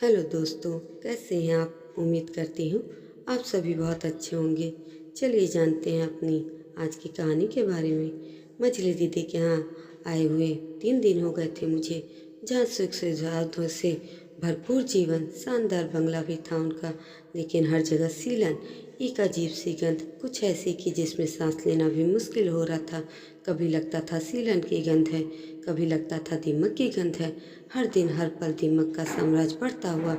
Hello दोस्तों, कैसे हैं आप। उम्मीद करती हूँ आप सभी बहुत अच्छे होंगे। चलिए जानते हैं अपनी आज की कहानी के बारे में। मछली दीदी के यहाँ आए हुए 3 दिन हो गए थे मुझे, जहाँ सुख सुविधाओं से भरपूर जीवन, शानदार बंगला भी था उनका, लेकिन हर जगह सीलन, एक अजीब सी गंध, कुछ ऐसी कि जिसमें सांस लेना भी मुश्किल हो रहा था। कभी लगता था सीलन की गंध है, कभी लगता था दीमक की गंध है। हर दिन हर पल दीमक का साम्राज्य बढ़ता हुआ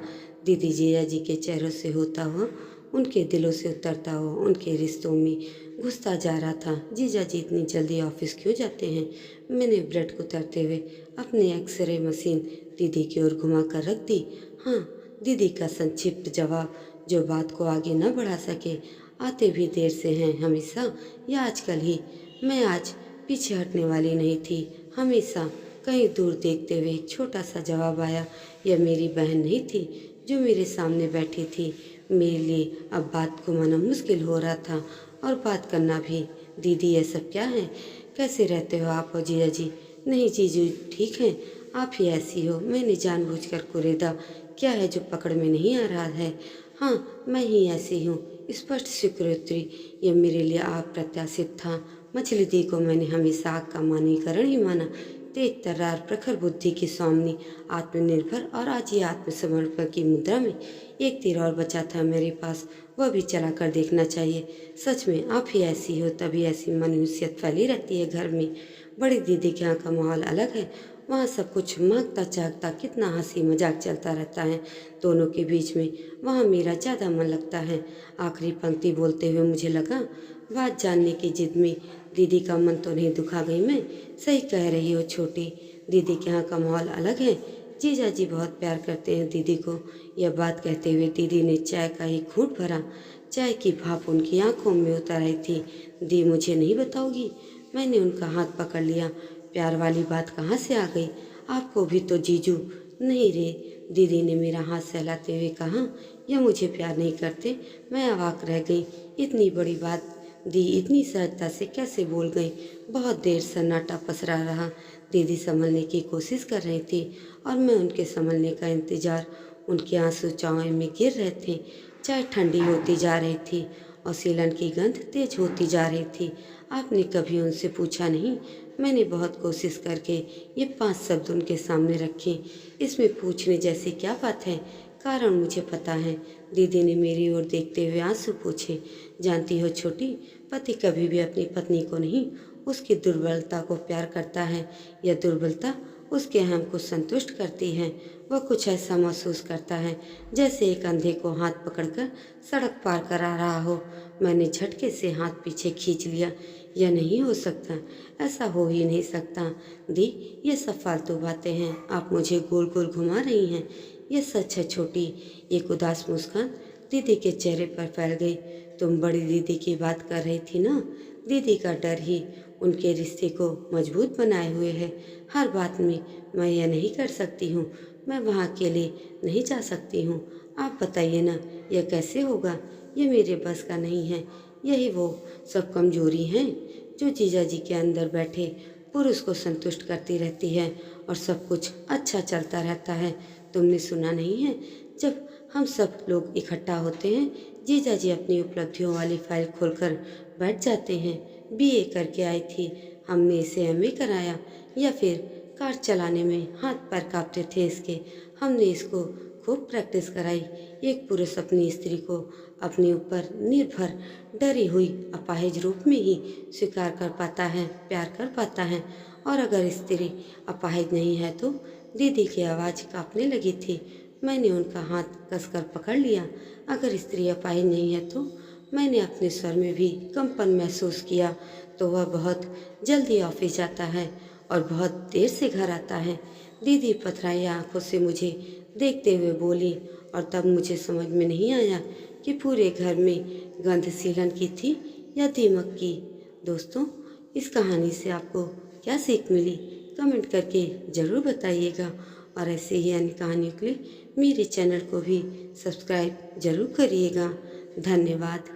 दीदी जीजा जी के चेहरों से होता हुआ, उनके दिलों से उतरता हुआ उनके रिश्तों में घुसता जा रहा था। जीजा जी इतनी जल्दी ऑफिस क्यों जाते हैं। मैंने ब्रेड को उतरते हुए अपनी एक्सरे मशीन दीदी की ओर घुमा कर रख दी। हाँ, दीदी का संक्षिप्त जवाब, जो बात को आगे न बढ़ा सके। आते भी देर से हैं हमेशा या आजकल ही। मैं आज पीछे हटने वाली नहीं थी। हमेशा कहीं दूर देखते हुए एक छोटा सा जवाब आया। यह मेरी बहन नहीं थी जो मेरे सामने बैठी थी। मेरे लिए अब बात को माना मुश्किल हो रहा था और बात करना भी। दीदी, ये सब क्या है। कैसे रहते हो आप और जीजा जी। नहीं जीजू ठीक हैं, आप ही ऐसी हो। मैंने जानबूझकर कुरेदा। क्या है जो पकड़ में नहीं आ रहा है। हाँ, मैं ही ऐसी हूँ। स्पष्ट स्वीकृति, यह मेरे लिए अप्रत्याशित था। मछली दी को मैंने हमेशा आग का मानवीकरण ही माना। तेज तर्रार, प्रखर बुद्धि की स्वामिनी, आत्मनिर्भर और आज ये आत्मसमर्पण की मुद्रा में एक तीर और बचा था मेरे पास, वह भी चला कर देखना चाहिए। सच में आप ही ऐसी हो, तभी ऐसी मनुष्यत फैली रहती है घर में। बड़ी दीदी के यहाँ का माहौल अलग है। वहाँ सब कुछ मांगता चाहता, कितना हंसी मजाक चलता रहता है दोनों के बीच में। वहाँ मेरा ज़्यादा मन लगता है। आखिरी पंक्ति बोलते हुए मुझे लगा, बात जानने की जिद में दीदी का मन तो नहीं दुखा गई मैं। सही कह रही हो छोटी, दीदी के यहाँ का माहौल अलग है। जीजा जी बहुत प्यार करते हैं दीदी को। यह बात कहते हुए दीदी ने चाय का एक घूंट भरा। चाय की भाप उनकी आंखों में उतर आई थी। दी, मुझे नहीं बताओगी। मैंने उनका हाथ पकड़ लिया। प्यार वाली बात कहाँ से आ गई। आपको भी तो जीजू। नहीं रे, दीदी ने मेरा हाथ सहलाते हुए कहा। यह मुझे प्यार नहीं करते। मैं अवाक रह गई। इतनी बड़ी बात दी इतनी सहजता से कैसे बोल गई। बहुत देर सन्नाटा पसरा रहा। दीदी संभलने की कोशिश कर रही थी और मैं उनके संभलने का इंतजार। उनके आंसू चावों में गिर रहे थे। चाय ठंडी होती जा रही थी और सीलन की गंध तेज होती जा रही थी। आपने कभी उनसे पूछा नहीं। मैंने बहुत कोशिश करके ये 5 शब्द उनके सामने रखे। इसमें पूछने जैसी क्या बात है। कारण मुझे पता है। दीदी ने मेरी ओर देखते हुए आंसू पूछे। जानती हो छोटी, पति कभी भी अपनी पत्नी को नहीं, उसकी दुर्बलता को प्यार करता है। यह दुर्बलता उसके अहम को संतुष्ट करती है। वह कुछ ऐसा महसूस करता है जैसे एक अंधे को हाथ पकड़कर सड़क पार करा रहा हो। मैंने झटके से हाथ पीछे खींच लिया। यह नहीं हो सकता, ऐसा हो ही नहीं सकता। दी, ये सब फालतू बातें हैं। आप मुझे गोल गोल घुमा रही हैं। यह सच है छोटी। एक उदास मुस्कान दीदी के चेहरे पर फैल गई। तुम बड़ी दीदी की बात कर रही थी ना। दीदी का डर ही उनके रिश्ते को मजबूत बनाए हुए है। हर बात में मैं यह नहीं कर सकती हूँ। मैं वहाँ अकेले नहीं जा सकती हूँ। आप बताइए ना, यह कैसे होगा। यह मेरे बस का नहीं है। यही वो सब कमजोरी हैं जो जीजा जी के अंदर बैठे पुरुष को संतुष्ट करती रहती है और सब कुछ अच्छा चलता रहता है। तुमने सुना नहीं है, जब हम सब लोग इकट्ठा होते हैं, जीजा जी अपनी उपलब्धियों वाली फाइल खोलकर बैठ जाते हैं। बीए करके आई थी, हमने इसे एमए कराया। या फिर कार चलाने में हाथ पैर कांपते थे इसके, हमने इसको खूब प्रैक्टिस कराई। एक पुरुष अपनी स्त्री को अपने ऊपर निर्भर, डरी हुई अपाहिज रूप में ही स्वीकार कर पाता है, प्यार कर पाता है। और अगर स्त्री अपाहिज नहीं है तो। दीदी की आवाज़ कांपने लगी थी। मैंने उनका हाथ कसकर पकड़ लिया। अगर स्त्री अपाहिज नहीं है तो। मैंने अपने स्वर में भी कंपन महसूस किया। तो वह बहुत जल्दी ऑफिस जाता है और बहुत देर से घर आता है। दीदी पथराई आंखों से मुझे देखते हुए बोली। और तब मुझे समझ में नहीं आया कि पूरे घर में गंध सीलन की थी या दीमक की। दोस्तों, इस कहानी से आपको क्या सीख मिली, कमेंट करके ज़रूर बताइएगा। और ऐसे ही अन्य कहानियों के लिए मेरे चैनल को भी सब्सक्राइब ज़रूर करिएगा। धन्यवाद।